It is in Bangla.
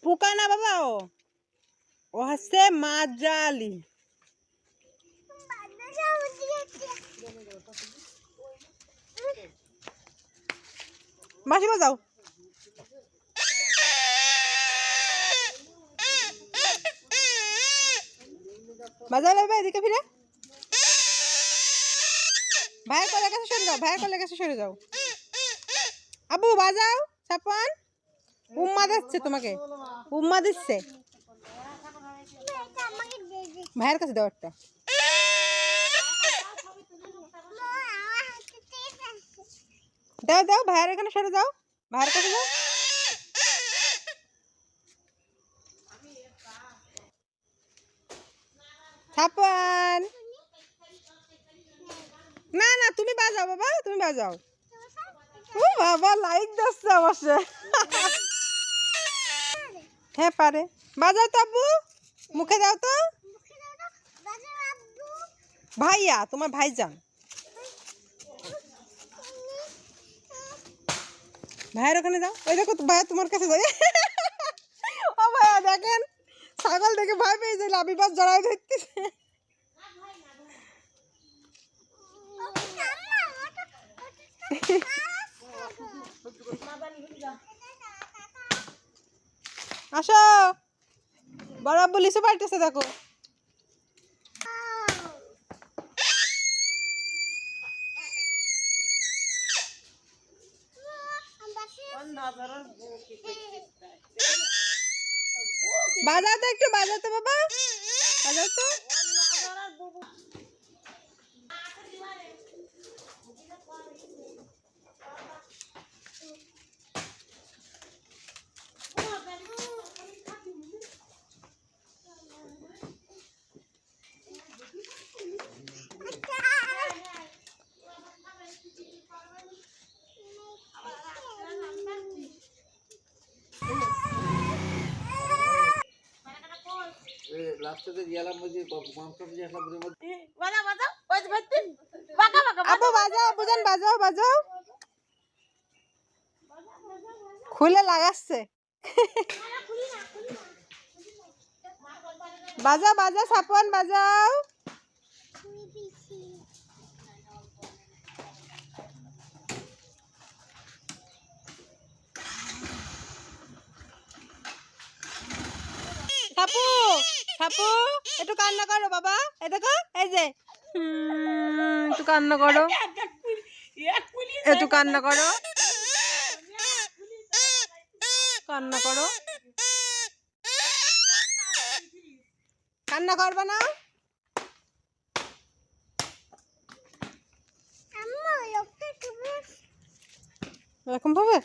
পোকা না বাবা, ও হচ্ছে মাজালি। বাসি বাজাও। বাজাও লাগবে, এদিকে ফিরে। ভাইয়ের কলের কাছে সরে যাও, ভাইয়ের কলের কাছে সরে যাও। আবু বাজাও। সাপন উম্মা দিচ্ছে তোমাকে, উম্মা দিচ্ছে। ভাইয়ের কাছে দাও একটা। দাও দাও, ভাইয়ের এখানে সরে যাও, ভাইয়ের কাছে যাও। সাপন না না, তুমি বাজাও বাবা, তুমি বাজাও। ও বাবা লাইক দিচ্ছে অবশ্য। হ্যাঁ পারে, বাজাও তো আব্বু, মুখে দাও তো। ভাইয়া, তোমার ভাইজান। ভাইয়ের ওখানে যাও। ওই দেখো ভাইয়া তোমার কাছে যাও। ও ভাইয়া দেখেন, ছাগল দেখে ভয় পেয়ে যায়, লাভি বাস জড়াই ধরতেছে। আসো, বড় আব্বু লিচু পাল্টেছে দেখো। বাজাও তো একটু, বাজাও তো বাবা, বাজাও তো। আব্বু বাজাও, বুঝেন, বাজাও বাজাও। খুলে লাগাচ্ছে। বাজাও বাজাও সাপন, বাজাও। সাপু সাপু একটু কান্না করো বাবা, এই দেখো, এই যে একটু কান্না করো, একটু কান্না করো, কান্না করো। কান্না করবে না এরকম ভাবে।